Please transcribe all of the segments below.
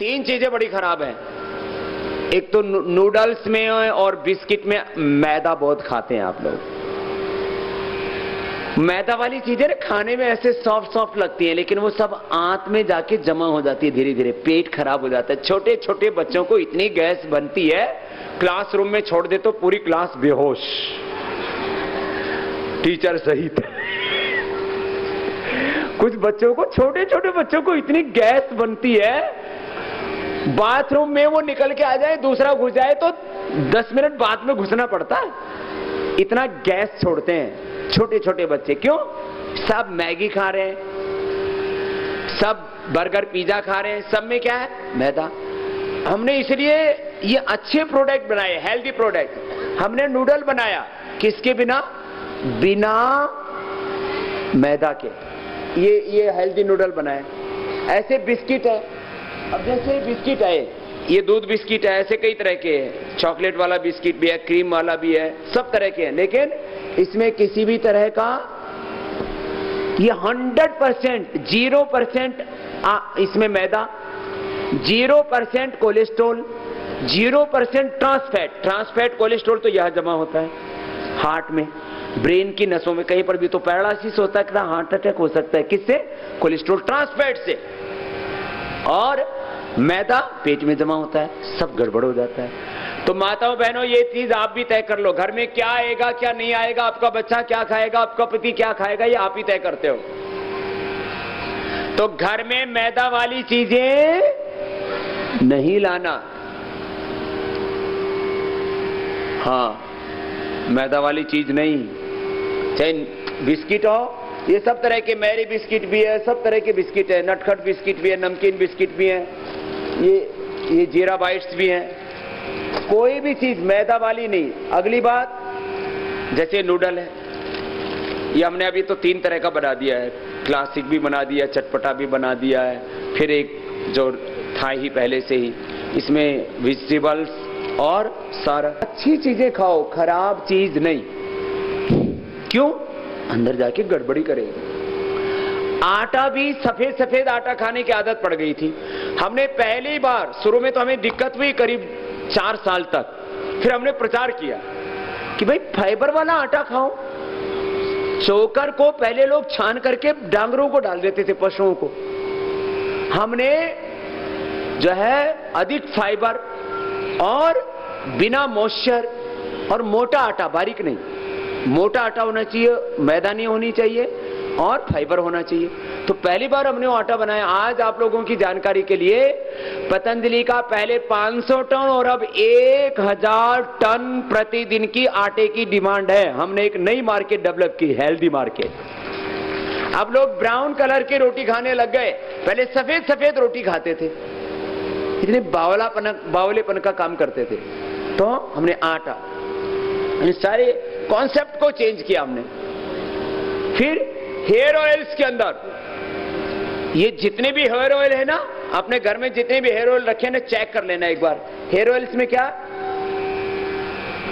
तीन चीजें बड़ी खराब हैं। एक तो नूडल्स में और बिस्किट में मैदा बहुत खाते हैं आप लोग। मैदा वाली चीजें ना खाने में ऐसे सॉफ्ट सॉफ्ट लगती हैं, लेकिन वो सब आंत में जाके जमा हो जाती है, धीरे धीरे पेट खराब हो जाता है। छोटे छोटे बच्चों को इतनी गैस बनती है, क्लासरूम में छोड़ दे तो पूरी क्लास बेहोश, टीचर सहित। कुछ बच्चों को, छोटे छोटे बच्चों को इतनी गैस बनती है, बाथरूम में वो निकल के आ जाए, दूसरा घुस जाए तो 10 मिनट बाद में घुसना पड़ता है, इतना गैस छोड़ते हैं छोटे छोटे बच्चे। क्यों? सब मैगी खा रहे हैं, सब बर्गर पिज्जा खा रहे हैं, सब में क्या है? मैदा। हमने इसलिए ये अच्छे प्रोडक्ट बनाए, हेल्दी प्रोडक्ट। हमने नूडल बनाया, किसके बिना? बिना मैदा के। ये हेल्दी नूडल बनाए। ऐसे बिस्किट है, अब जैसे बिस्किट है, ये दूध बिस्किट है, ऐसे कई तरह के हैं। चॉकलेट वाला बिस्किट भी है, क्रीम वाला भी है, सब तरह के हैं। लेकिन इसमें किसी भी तरह का ये 100% 0% इसमें मैदा, 0% कोलेस्ट्रॉल, 0% ट्रांसफैट। ट्रांसफैट कोलेस्ट्रॉल तो यह जमा होता है हार्ट में, ब्रेन की नसों में, कहीं पर भी तो पैरालिसिस हो सकता है, हार्ट अटैक हो सकता है। किससे? कोलेस्ट्रॉल ट्रांसफैट से। और मैदा पेट में जमा होता है, सब गड़बड़ हो जाता है। तो माताओं बहनों, ये चीज आप भी तय कर लो, घर में क्या आएगा क्या नहीं आएगा, आपका बच्चा क्या खाएगा, आपका पति क्या खाएगा, ये आप ही तय करते हो। तो घर में मैदा वाली चीजें नहीं लाना। हाँ, मैदा वाली चीज नहीं, चाहे बिस्किट हो, ये सब तरह के, मैरी बिस्किट भी है, सब तरह के बिस्किट है, नटखट बिस्किट भी है, नमकीन बिस्किट भी है, ये जीरा बाइट्स भी हैं। कोई भी चीज मैदा वाली नहीं। अगली बात, जैसे नूडल है, ये हमने अभी तो 3 तरह का बना दिया है, क्लासिक भी बना दिया, चटपटा भी बना दिया है, फिर एक जो था ही पहले से ही, इसमें वेजिटेबल्स और सारा। अच्छी चीजें खाओ, खराब चीज नहीं। क्यों? अंदर जाके गड़बड़ी करेगी। आटा भी सफेद सफेद आटा खाने की आदत पड़ गई थी। हमने पहली बार, शुरू में तो हमें दिक्कत हुई करीब 4 साल तक, फिर हमने प्रचार किया कि भाई फाइबर वाला आटा खाओ। चोकर को पहले लोग छान करके डांगरों को डाल देते थे, पशुओं को। हमने जो है अधिक फाइबर और बिना मॉइस्चर और मोटा आटा, बारीक नहीं, मोटा आटा होना चाहिए, मैदा नहीं होनी चाहिए और फाइबर होना चाहिए। तो पहली बार हमने वो आटा बनाया। आज आप लोगों की जानकारी के लिए, पतंजलि का पहले 500 टन और अब 1000 टन प्रतिदिन की आटे की डिमांड है। हमने एक नई मार्केट डेवलप की, हेल्दी मार्केट। अब लोग ब्राउन कलर की रोटी खाने लग गए, पहले सफेद सफेद रोटी खाते थे, इतने बावलेपन का काम करते थे। तो हमने आटा, सारे कॉन्सेप्ट को चेंज किया हमने। फिर हेयर ऑयल्स के अंदर, ये जितने भी हेयर ऑयल है ना, अपने घर में जितने भी हेयर ऑयल रखे ना, चेक कर लेना एक बार। हेयर ऑयल्स में क्या?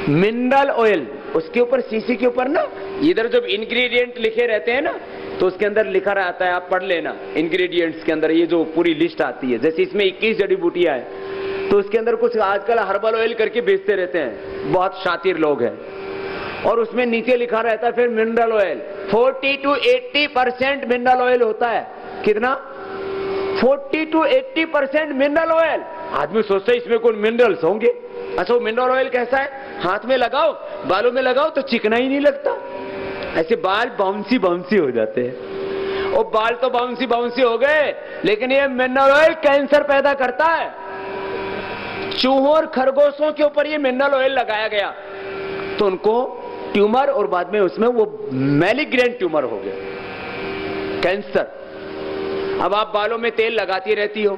मिनरल ऑयल, उसके ऊपर शीशी के ऊपर ना, इधर जब इंग्रेडिएंट लिखे रहते हैं ना, तो उसके अंदर लिखा रहता है, आप पढ़ लेना इंग्रेडिएंट्स के अंदर, ये जो पूरी लिस्ट आती है। जैसे इसमें 21 जड़ी बूटियां है, तो उसके अंदर कुछ आजकल हर्बल ऑयल करके बेचते रहते हैं, बहुत शातिर लोग हैं, और उसमें नीचे लिखा रहता है फिर mineral oil. 40 to 80% mineral oil होता है। कितना? 40 to 80% मिनरल ऑयल। आदमी सोचता है इसमें कौन मिनरल्स होंगे। अच्छा, वो मिनरल ऑयल कैसा है? हाथ में लगाओ, बालों में लगाओ तो चिकना ही नहीं लगता, ऐसे बाल बाउंसी बाउंसी हो जाते हैं। और बाल तो बाउंसी बाउंसी हो गए, लेकिन ये मिनरल ऑयल कैंसर पैदा करता है। चूहों और खरगोशों के ऊपर ये मिनरल ऑयल लगाया गया, तो उनको ट्यूमर, और बाद में उसमें वो मैलिग्नेंट ट्यूमर हो गया, कैंसर। अब आप बालों में तेल लगाती रहती हो,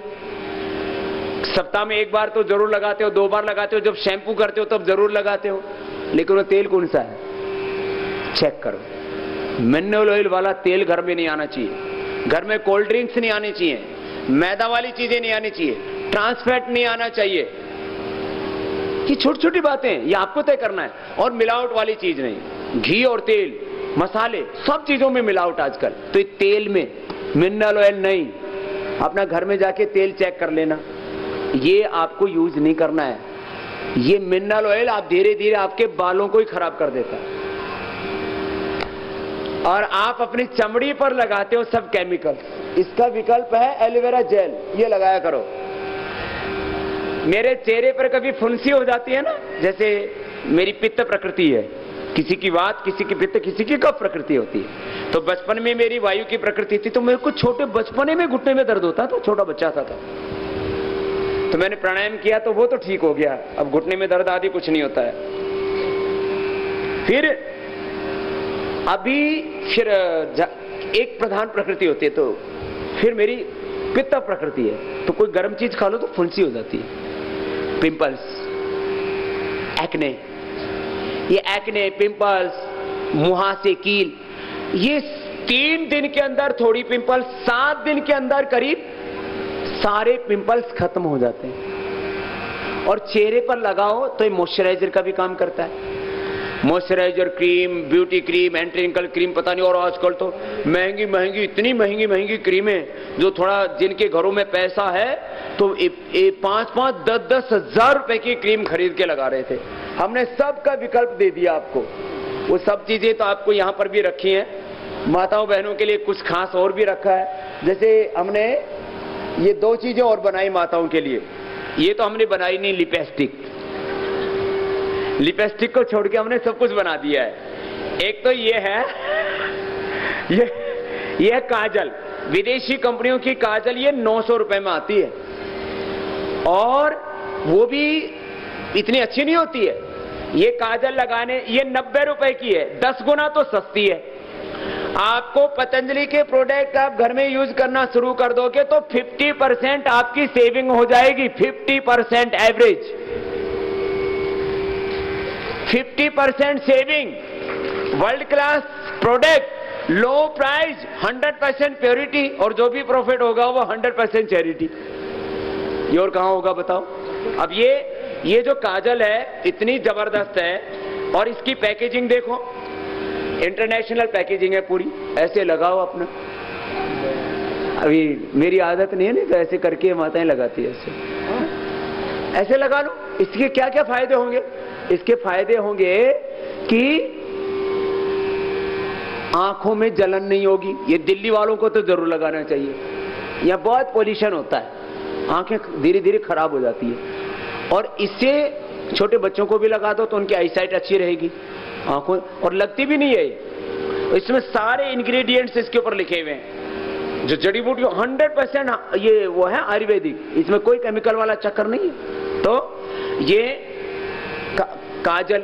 सप्ताह में 1 बार तो जरूर लगाते हो, 2 बार लगाते हो, जब शैम्पू करते हो तब जरूर लगाते हो, लेकिन वो तेल कौन सा है? चेक करो। मिनरल ऑयल वाला तेल घर में नहीं आना चाहिए, घर में कोल्ड ड्रिंक्स नहीं आनी चाहिए, मैदा वाली चीजें नहीं आनी चाहिए, ट्रांसफैट नहीं आना चाहिए। ये छोटी छोटी बातें, ये आपको तय करना है। और मिलावट वाली चीज नहीं, घी और तेल, मसाले, सब चीजों में मिलावट आजकल। तो तेल में मिनरल ऑयल नहीं। अपना घर में जाके तेल चेक कर लेना, ये आपको यूज नहीं करना है। ये मिनरल ऑयल आप धीरे धीरे आपके बालों को ही खराब कर देता है, और आप अपनी चमड़ी पर लगाते हो सब केमिकल। इसका विकल्प है एलोवेरा जेल, ये लगाया करो। मेरे चेहरे पर कभी फुंसी हो जाती है ना, जैसे मेरी पित्त प्रकृति है, किसी की वात, किसी की पित्त, किसी की कफ प्रकृति होती है। तो बचपन में मेरी वायु की प्रकृति थी, तो मेरे को छोटे बचपने में घुटने में दर्द होता था, छोटा बच्चा था तो मैंने प्राणायाम किया तो वो तो ठीक हो गया। अब घुटने में दर्द आदि कुछ नहीं होता है। फिर एक प्रधान प्रकृति होती है, तो फिर मेरी पित्त प्रकृति है, तो कोई गर्म चीज खा लो तो फुंसी हो जाती है, पिंपल्स, एक्ने। ये एक्ने, पिंपल्स, मुहासे, कील, ये 3 दिन के अंदर थोड़ी पिंपल्स, 7 दिन के अंदर करीब सारे पिंपल्स खत्म हो जाते हैं। और चेहरे पर लगाओ तो ये मॉइस्चराइजर का भी काम करता है। Moisturiser cream, beauty cream, anti wrinkle cream, पता नहीं, और आजकल तो महंगी महंगी, इतनी महंगी महंगी क्रीमें, जो थोड़ा जिनके घरों में पैसा है तो 5-5, 10-10 हजार रुपए की क्रीम खरीद के लगा रहे थे। हमने सबका विकल्प दे दिया आपको। वो सब चीजें तो आपको यहाँ पर भी रखी हैं। माताओं बहनों के लिए कुछ खास और भी रखा है। जैसे हमने ये 2 चीजें और बनाई माताओं के लिए। ये तो हमने बनाई नहीं, लिपस्टिक को छोड़ के हमने सब कुछ बना दिया है। एक तो ये है, ये काजल, विदेशी कंपनियों की काजल, ये 900 रुपए में आती है, और वो भी इतनी अच्छी नहीं होती है। ये काजल लगाने, ये 90 रुपए की है, 10 गुना तो सस्ती है। आपको पतंजलि के प्रोडक्ट आप घर में यूज करना शुरू कर दोगे तो 50% आपकी सेविंग हो जाएगी। 50% average, 50% saving. World class product, लो प्राइस, 100% प्योरिटी, और जो भी प्रॉफिट होगा वो 100% चैरिटी। ये और कहां होगा बताओ। अब ये जो काजल है इतनी जबरदस्त है, और इसकी पैकेजिंग देखो, इंटरनेशनल पैकेजिंग है पूरी। ऐसे लगाओ अपना, अभी मेरी आदत नहीं है, नहीं तो ऐसे करके माताएं लगाती है, ऐसे लगा लो। इसके क्या क्या फायदे होंगे? इसके फायदे होंगे कि आंखों में जलन नहीं होगी। ये दिल्ली वालों को तो जरूर लगाना चाहिए, यहां बहुत पोल्यूशन होता है, आंखें धीरे धीरे खराब हो जाती है। और इससे छोटे बच्चों को भी लगा दो तो उनकी आईसाइट अच्छी रहेगी, आंखों, और लगती भी नहीं है। इसमें सारे इंग्रेडिएंट्स इसके ऊपर लिखे हुए हैं, जो जड़ी बूटी 100% ये वो है आयुर्वेदिक, इसमें कोई केमिकल वाला चक्कर नहीं है। तो ये काजल,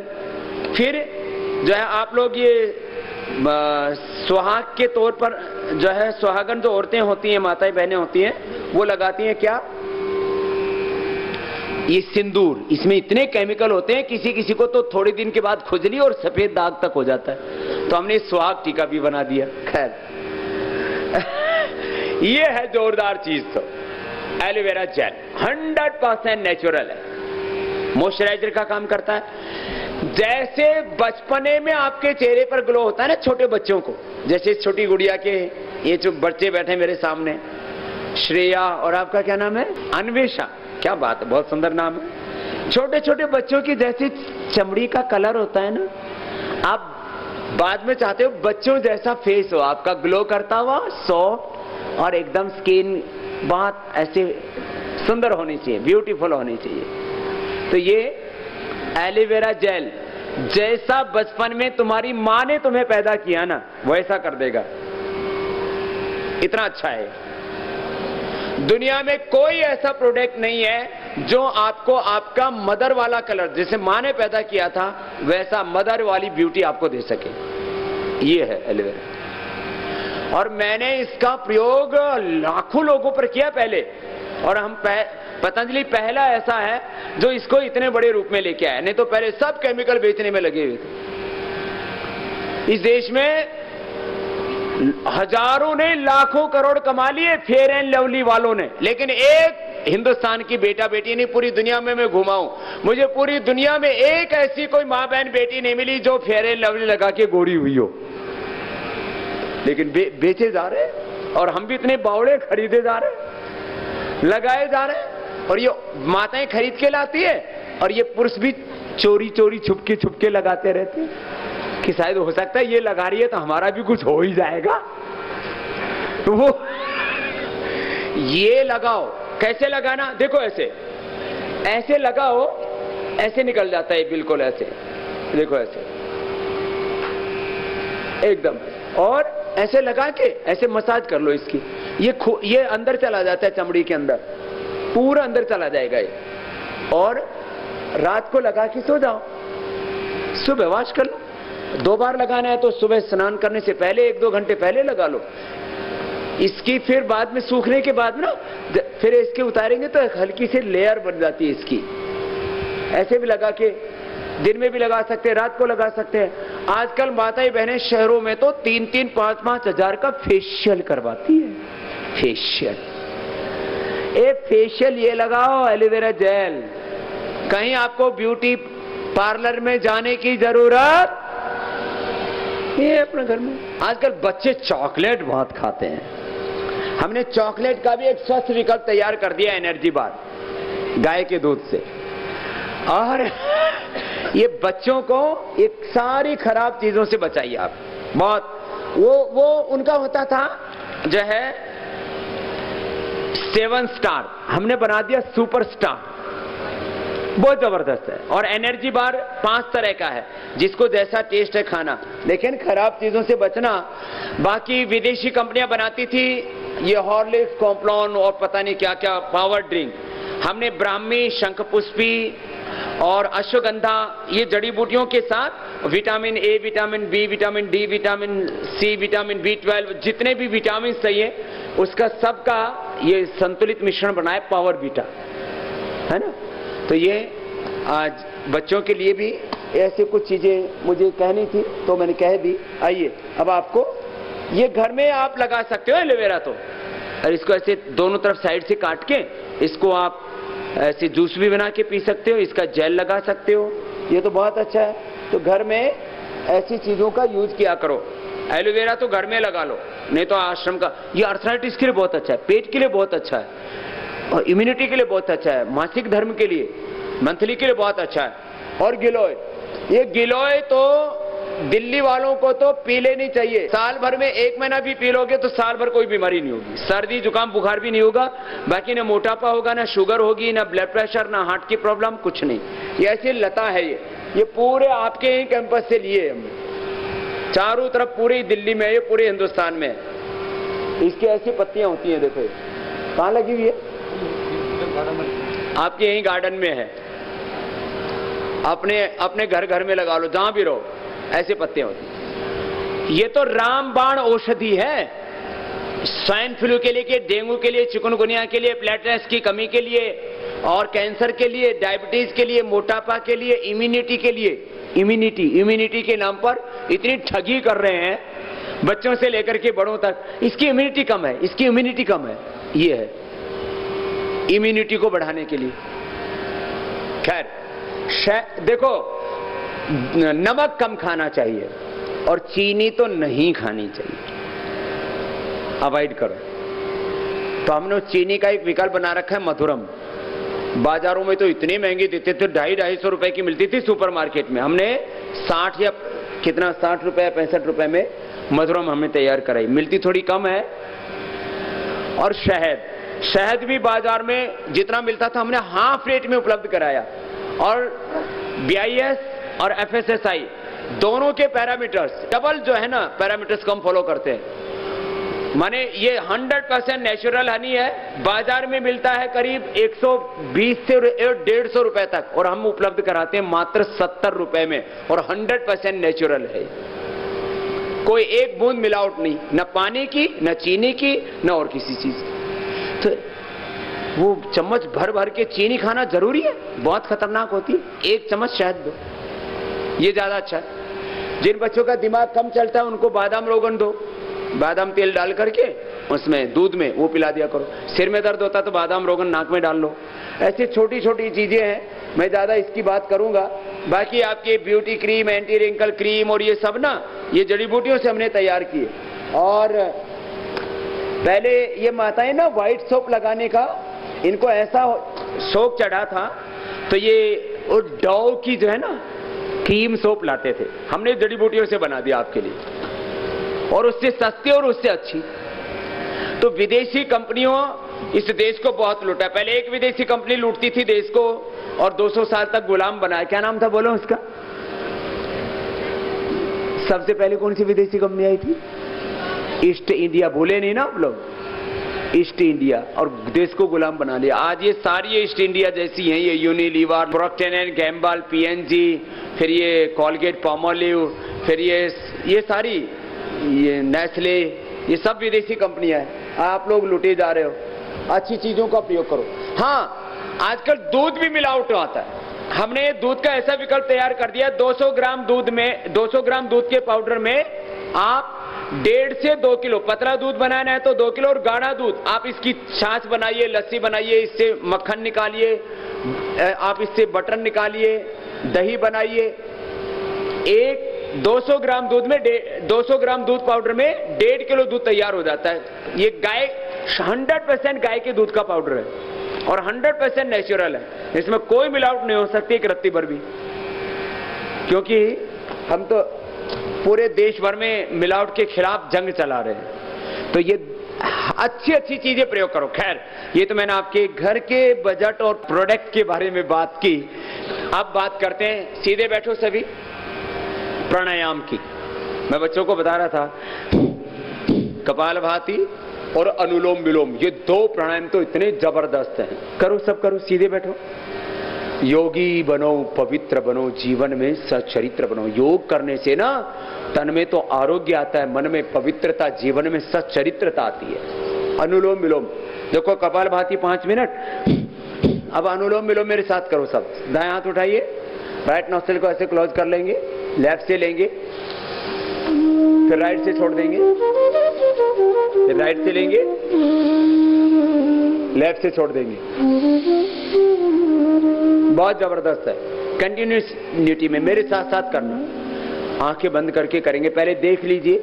फिर जो है आप लोग ये सुहाग के तौर पर जो है, सुहागन जो औरतें होती हैं, माताएं बहनें होती हैं, वो लगाती हैं क्या, ये सिंदूर। इसमें इतने केमिकल होते हैं, किसी किसी को तो थोड़े दिन के बाद खुजली और सफेद दाग तक हो जाता है। तो हमने सुहाग टीका भी बना दिया। खैर ये है जोरदार चीज। तो एलोवेरा जेल 100% नेचुरल है, मॉइस्चराइजर का काम करता है। जैसे बचपने में आपके चेहरे पर ग्लो होता है ना छोटे बच्चों को, जैसे छोटी गुड़िया के, ये जो बच्चे बैठे मेरे सामने, श्रेया और आपका क्या नाम है, अन्वेषा, क्या बात है, बहुत सुंदर नाम है। छोटे छोटे बच्चों की जैसी चमड़ी का कलर होता है ना, आप बाद में चाहते हो बच्चों जैसा फेस हो आपका, ग्लो करता हुआ, सॉफ्ट, और एकदम स्किन बहुत ऐसे सुंदर होनी चाहिए, ब्यूटीफुल होनी चाहिए। तो ये एलोवेरा जेल जैसा बचपन में तुम्हारी मां ने तुम्हें पैदा किया ना, वैसा कर देगा। इतना अच्छा है। दुनिया में कोई ऐसा प्रोडक्ट नहीं है जो आपको आपका मदर वाला कलर, जैसे मां ने पैदा किया था वैसा मदर वाली ब्यूटी आपको दे सके। ये है एलोवेरा, और मैंने इसका प्रयोग लाखों लोगों पर किया पहले, और हम पतंजलि पहला ऐसा है जो इसको इतने बड़े रूप में लेके आया, नहीं तो पहले सब केमिकल बेचने में लगे हुए थे। इस देश में हजारों ने लाखों करोड़ कमा लिए फेयर एंड लवली वालों ने, लेकिन एक हिंदुस्तान की बेटा बेटी नहीं, पूरी दुनिया में मैं घुमाऊं, मुझे पूरी दुनिया में एक ऐसी कोई मां बहन बेटी नहीं मिली जो फेयर एंड लवली लगा के गोरी हुई हो। लेकिन बेचे जा रहे, और हम भी इतने बावड़े खरीदे जा रहे, लगाए जा रहे। और ये माताएं खरीद के लाती है और ये पुरुष भी चोरी चोरी छुपके लगाते रहते हैं कि शायद हो सकता है ये लगा रही है तो हमारा भी कुछ हो ही जाएगा। तो वो ये लगाओ, कैसे लगाना देखो, ऐसे लगाओ, ऐसे निकल जाता है बिल्कुल ऐसे, देखो ऐसे एकदम, और ऐसे लगा के ऐसे मसाज कर लो इसकी, ये अंदर चला जाता है चमड़ी के अंदर, पूरा अंदर चला जाएगा ये, और रात को लगा के सो जाओ, सुबह वॉश कर लो। 2 बार लगाना है तो सुबह स्नान करने से पहले 1-2 घंटे पहले लगा लो इसकी, फिर बाद में सूखने के बाद ना फिर इसके उतारेंगे तो हल्की सी लेयर बन जाती है इसकी। ऐसे भी लगा के दिन में भी लगा सकते हैं, रात को लगा सकते हैं। आजकल माताएं बहनें शहरों में तो 3-3, 5-5 हजार का फेशियल करवाती है। फेशियल, फेशियल ये लगाओ एलोवेरा जेल, कहीं आपको ब्यूटी पार्लर में जाने की जरूरत, ये अपने घर में। आजकल बच्चे चॉकलेट बहुत खाते हैं, हमने चॉकलेट का भी एक स्वस्थ विकल्प तैयार कर दिया, एनर्जी बार गाय के दूध से, और ये बच्चों को एक सारी खराब चीजों से बचाइए आप। बहुत वो उनका होता था जो है 7 स्टार, हमने बना दिया सुपर स्टार, बहुत जबरदस्त है। और एनर्जी बार 5 तरह का है, जिसको जैसा टेस्ट है खाना, लेकिन खराब चीजों से बचना। बाकी विदेशी कंपनियां बनाती थी ये हॉर्लिक्स, कॉम्प्लान और पता नहीं क्या क्या पावर ड्रिंक, हमने ब्राह्मी, शंखपुष्पी और अश्वगंधा, ये जड़ी बूटियों के साथ vitamin A, vitamin B, vitamin D, vitamin C, vitamin B12, जितने भी विटामिन चाहिए उसका सबका ये संतुलित मिश्रण बनाए पावर बीटा, है ना। तो ये आज बच्चों के लिए भी ऐसे कुछ चीजें मुझे कहनी थी तो मैंने कह दी। आइए अब आपको ये घर में आप लगा सकते हो एलोवेरा, तो और इसको ऐसे दोनों तरफ साइड से काट के इसको आप ऐसे जूस भी बना के पी सकते हो, इसका जेल लगा सकते हो, ये तो बहुत अच्छा है। तो घर में ऐसी चीजों का यूज किया करो। एलोवेरा तो घर में लगा लो, नहीं तो आश्रम का, ये अर्थराइटिस के लिए बहुत अच्छा है, पेट के लिए बहुत अच्छा है, और इम्यूनिटी के लिए बहुत अच्छा है, मासिक धर्म के लिए, मंथली के लिए बहुत अच्छा है। और गिलोय, ये गिलोय तो दिल्ली वालों को तो पी लेनी चाहिए, साल भर में 1 महीना भी पी लोगे तो साल भर कोई बीमारी नहीं होगी, सर्दी जुकाम बुखार भी नहीं होगा, बाकी ना मोटापा होगा, ना शुगर होगी, ना ब्लड प्रेशर, ना हार्ट की प्रॉब्लम, कुछ नहीं। ये ऐसी लता है, ये पूरे आपके ही कैंपस से लिए हमने, चारों तरफ पूरी दिल्ली में, ये पूरे हिंदुस्तान में इसकी ऐसी पत्तियां होती हैं। देखो कहाँ लगी हुई है, आपके यही गार्डन में है, अपने घर में लगा लो, जहां भी रहो, ऐसे पत्तियां होती। ये तो रामबाण औषधि है, स्वाइन फ्लू के लिए, डेंगू के लिए, चिकनगुनिया के लिए, प्लेटलेट्स की कमी के लिए, और कैंसर के लिए, डायबिटीज के लिए, मोटापा के लिए, इम्यूनिटी के लिए। इम्यूनिटी के नाम पर इतनी ठगी कर रहे हैं, बच्चों से लेकर के बड़ों तक, इसकी इम्यूनिटी कम है, इसकी इम्यूनिटी कम है, ये है इम्यूनिटी को बढ़ाने के लिए। खैर देखो, नमक कम खाना चाहिए और चीनी तो नहीं खानी चाहिए, अवॉइड करो। तो हमने चीनी का एक विकल्प बना रखा है, मधुरम। बाजारों में तो इतनी महंगी देते थे, 250-250 रुपए की मिलती थी सुपरमार्केट में, हमने 60 या कितना 60 रुपए 65 रुपए में मधुरम हमने तैयार कराई, मिलती थोड़ी कम है। और शहद भी बाजार में जितना मिलता था हमने हाफ रेट में उपलब्ध कराया। और BIS और FSSAI दोनों के पैरामीटर्स डबल जो है ना, पैरामीटर्स कम फॉलो करते हैं, माने ये 100% नेचुरल हनी है, बाजार में मिलता है करीब 120 से 150 रुपए तक, और हम उपलब्ध कराते हैं मात्र 70 रुपए में, और 100% नेचुरल है, कोई एक बूंद मिलावट नहीं, न पानी की, न चीनी की, न और किसी चीज की। तो वो चम्मच भर भर के चीनी खाना जरूरी है, बहुत खतरनाक होती है। 1 चम्मच शहद दो, ये ज्यादा अच्छा है। जिन बच्चों का दिमाग कम चलता है उनको बादाम रोगन दो, बादाम तेल डाल करके उसमें दूध में वो पिला दिया करो। सिर में दर्द होता तो बादाम रोगन नाक में डाल लो। ऐसी छोटी छोटी चीजें हैं, मैं ज्यादा इसकी बात करूंगा। बाकी आपके beauty cream, anti wrinkle cream और ये सब ना, ये जड़ी बूटियों से हमने तैयार किए। और पहले ये माताएं ना व्हाइट सोप लगाने का, इनको ऐसा सोप चढ़ा था तो ये वो डव की जो है ना क्रीम सोप लाते थे, हमने जड़ी बूटियों से बना दिया आपके लिए, और उससे सस्ती और उससे अच्छी। तो विदेशी कंपनियों इस देश को बहुत लूटा। पहले एक विदेशी कंपनी लूटती थी देश को और 200 साल तक गुलाम बनाया। क्या नाम था बोलो उसका? सबसे पहले कौन सी विदेशी कंपनी आई थी? East India. भूले नहीं ना आप लोग? ईस्ट इंडिया, और देश को गुलाम बना लिया। आज ये सारी ईस्ट इंडिया जैसी हैं, ये Unilever, proctor and Gamble, PNG, फिर ये कॉलगेट पामोलिव, फिर ये सारी ये नेस्ले, ये सब विदेशी कंपनियां हैं। आप लोग लुटे जा रहे हो। अच्छी चीजों का प्रयोग करो। हाँ, आजकल दूध भी मिलावट आता है। हमने दूध का ऐसा विकल्प तैयार कर दिया, 200 ग्राम दूध में, 200 ग्राम दूध के पाउडर में आप 1.5 से 2 किलो, पतला दूध बनाना है तो 2 किलो, और गाढ़ा दूध आप इसकी छाछ बनाइए, लस्सी बनाइए, इससे मक्खन निकालिए, आप इससे बटर निकालिए, दही बनाइए। 200 ग्राम दूध में 200 ग्राम दूध पाउडर में 1.5 किलो दूध तैयार हो जाता है। ये गाय 100% गाय के दूध का पाउडर है और 100% नेचुरल है। इसमें कोई मिलावट नहीं हो सकती एक रत्ती भर भी, क्योंकि हम तो पूरे देश भर में मिलावट के खिलाफ जंग चला रहे हैं। तो ये अच्छी अच्छी चीजें प्रयोग करो। खैर, ये तो मैंने आपके घर के बजट और प्रोडक्ट के बारे में बात की। अब बात करते हैं, सीधे बैठो सभी, प्राणायाम की। मैं बच्चों को बता रहा था, कपालभाति और अनुलोम विलोम, ये 2 प्राणायाम तो इतने जबरदस्त हैं। करो, सब करो, सीधे बैठो। योगी बनो, पवित्र बनो, जीवन में सच्चरित्र बनो। योग करने से ना तन में तो आरोग्य आता है, मन में पवित्रता, जीवन में सच्चरित्रता आती है। अनुलोम विलोम देखो, कपालभाति 5 मिनट। अब अनुलोम विलोम मेरे साथ करो सब। दाएं हाथ उठाइए, राइट नोस्ट्रिल को ऐसे क्लोज कर लेंगे, लेफ्ट से लेंगे, फिर राइट से छोड़ देंगे, फिर राइट से लेंगे, लेफ्ट से छोड़ देंगे। बहुत जबरदस्त है। कंटिन्यूटी में मेरे साथ साथ करना। आंखें बंद करके करेंगे। पहले देख लीजिए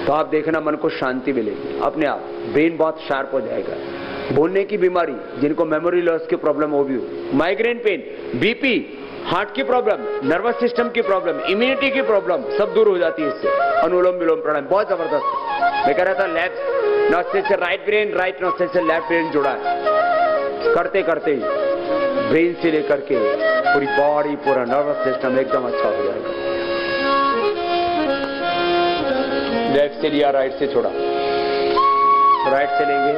तो आप देखना मन को शांति मिलेगी अपने आप। ब्रेन बहुत शार्प हो जाएगा। भूलने की बीमारी, जिनको मेमोरी लॉस की प्रॉब्लम हो भी, माइग्रेन पेन, बीपी, हार्ट की प्रॉब्लम, नर्वस सिस्टम की प्रॉब्लम, इम्यूनिटी की प्रॉब्लम, सब दूर हो जाती है इससे। अनुलोम विलोम प्राणायाम बहुत जबरदस्त है। मैं कह रहा था लेफ्ट नोस्ट्रिल से राइट ब्रेन, राइट नोस्ट्रिल से लेफ्ट ब्रेन जुड़ा है। करते करते ब्रेन से लेकर के पूरी बॉडी, पूरा नर्वस सिस्टम एकदम अच्छा हो जाएगा। लेफ्ट से लिया, राइट से छोड़ा, राइट से लेंगे,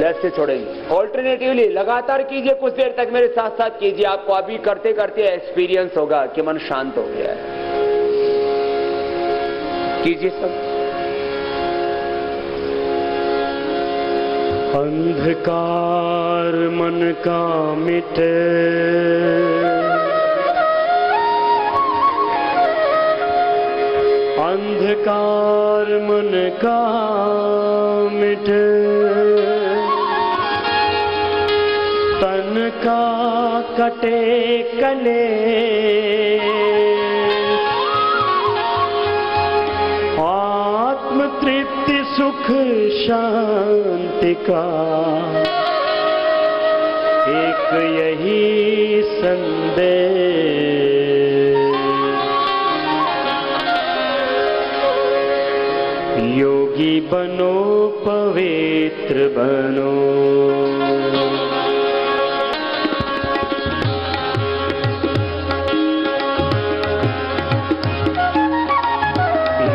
लेफ्ट से छोड़ेंगे। ऑल्टरनेटिवली लगातार कीजिए, कुछ देर तक मेरे साथ साथ कीजिए। आपको अभी करते करते एक्सपीरियंस होगा कि मन शांत हो गया है। कीजिए सब। अंधकार मन का मिटे, अंधकार मन का मिटे, तन का कटे कले, आत्म तृप्ति सुख शांति का एक यही संदेश। योगी बनो, पवित्र बनो,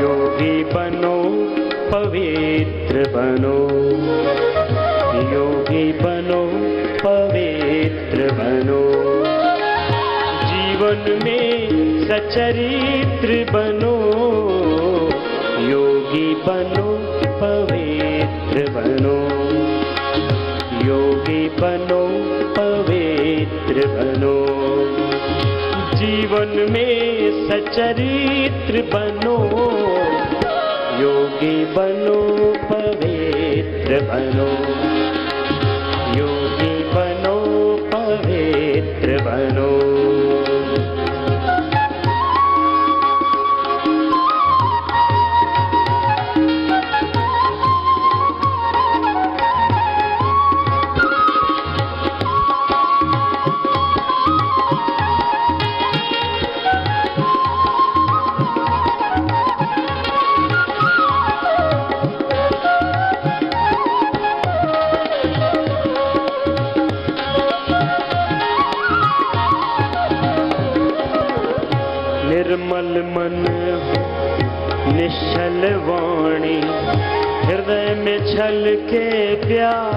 योगी बनो, पवित्र बनो, योगी बनो, पवित्र बनो, जीवन में सचरित्र बनो, योगी बनो, पवित्र बनो, योगी बनो, पवित्र बनो, जीवन में सचरित्र बनो, योगी बनो, पवित्र बनो, योगी बनो, पवित्र बनो। निश्चल वाणी हृदय में छलके प्यार।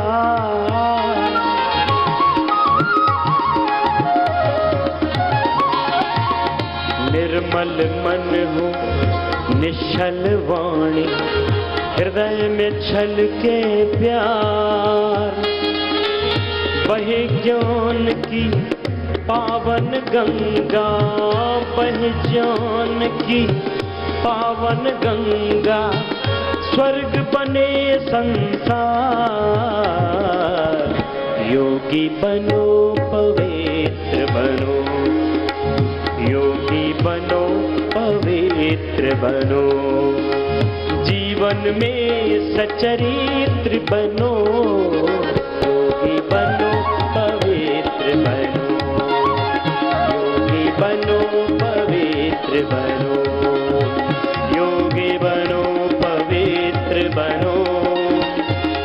निर्मल मन हो निश्चल वाणी हृदय में छलके प्यार। बहे ज्ञान की पावन गंगा, बहे ज्ञान की पावन गंगा, स्वर्ग बने संसार। योगी बनो पवित्र बनो, योगी बनो पवित्र बनो, जीवन में सचरित्र बनो। योगी बनो पवित्र बनो, योगी बनो पवित्र बनो, योगी बनो पवित्र बनो,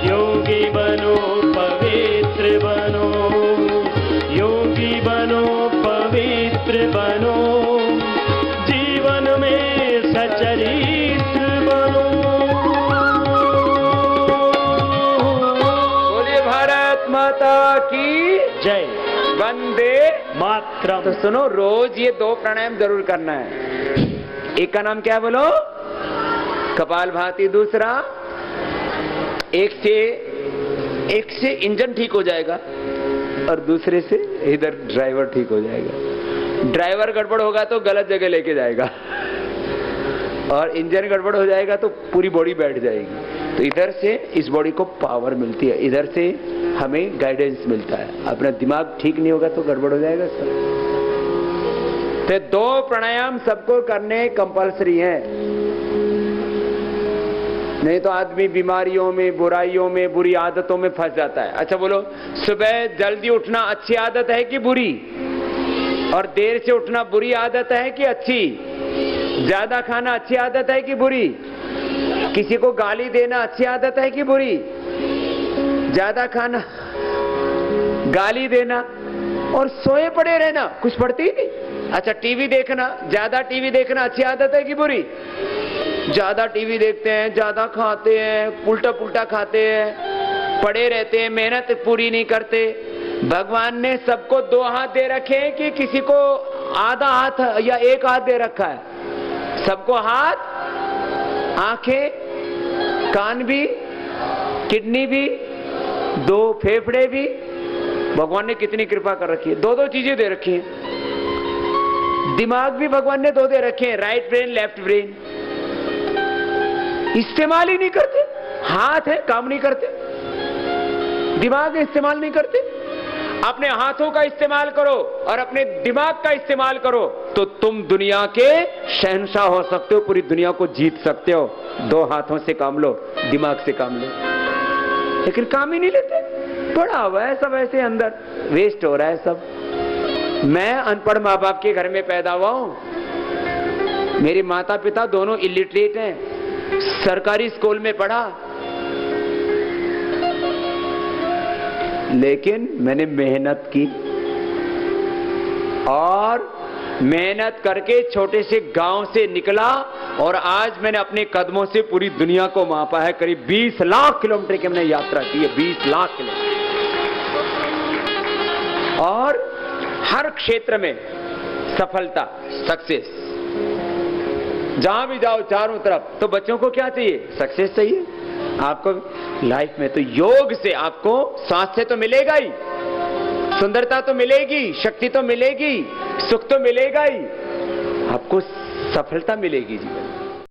योगी बनो पवित्र बनो, योगी बनो पवित्र बनो, जीवन में सचरित्र बनो। बोलिए भारत माता की जय। वंदे मातरम। तो सुनो, रोज ये 2 प्राणायाम जरूर करना है। एक का नाम क्या है बोलो? कपालभाति। दूसरा, एक से इंजन ठीक हो जाएगा और दूसरे से इधर ड्राइवर ठीक हो जाएगा। ड्राइवर गड़बड़ होगा तो गलत जगह लेके जाएगा और इंजन गड़बड़ हो जाएगा तो पूरी बॉडी बैठ जाएगी। तो इधर से इस बॉडी को पावर मिलती है, इधर से हमें गाइडेंस मिलता है। अपना दिमाग ठीक नहीं होगा तो गड़बड़ हो जाएगा सब। तो 2 प्राणायाम सबको करने कंपलसरी है, नहीं तो आदमी बीमारियों में, बुराइयों में, बुरी आदतों में फंस जाता है। अच्छा बोलो, सुबह जल्दी उठना अच्छी आदत है कि बुरी? और देर से उठना बुरी आदत है कि अच्छी? ज्यादा खाना अच्छी आदत है कि बुरी? किसी को गाली देना अच्छी आदत है कि बुरी? ज्यादा खाना, गाली देना और सोए पड़े रहना, कुछ पढ़ती ही नहीं। अच्छा, टीवी देखना, ज्यादा टीवी देखना अच्छी आदत है कि बुरी? ज्यादा टीवी देखते हैं, ज्यादा खाते हैं, उल्टा पुल्टा खाते हैं, पड़े रहते हैं, मेहनत पूरी नहीं करते। भगवान ने सबको 2 हाथ दे रखे हैं कि किसी को आधा हाथ या 1 हाथ दे रखा है? सबको हाथ, आंखें, कान भी, किडनी भी, 2 फेफड़े भी। भगवान ने कितनी कृपा कर रखी है, 2 चीजें दे रखी हैं। दिमाग भी भगवान ने 2 दे रखे हैं, राइट ब्रेन, लेफ्ट ब्रेन। इस्तेमाल ही नहीं करते। हाथ है, काम नहीं करते, दिमाग इस्तेमाल नहीं करते। अपने हाथों का इस्तेमाल करो और अपने दिमाग का इस्तेमाल करो तो तुम दुनिया के शहंशाह हो सकते हो, पूरी दुनिया को जीत सकते हो। 2 हाथों से काम लो, दिमाग से काम लो, लेकिन काम ही नहीं लेते। पड़ा हुआ है सब ऐसे अंदर, वेस्ट हो रहा है सब। मैं अनपढ़ माँ बाप के घर में पैदा हुआ हूं। मेरे माता पिता दोनों इलिटरेट हैं, सरकारी स्कूल में पढ़ा, लेकिन मैंने मेहनत की और मेहनत करके छोटे से गांव से निकला और आज मैंने अपने कदमों से पूरी दुनिया को मापा है। करीब 20 लाख किलोमीटर की हमने यात्रा की है, 20 लाख किलोमीटर। और हर क्षेत्र में सफलता, सक्सेस। जहां भी जाओ चारों तरफ, तो बच्चों को क्या चाहिए? सक्सेस चाहिए। आपको लाइफ में तो योग से आपको स्वास्थ्य तो मिलेगा ही, सुंदरता तो मिलेगी, शक्ति तो मिलेगी, सुख तो मिलेगा ही, आपको सफलता मिलेगी जीवन में।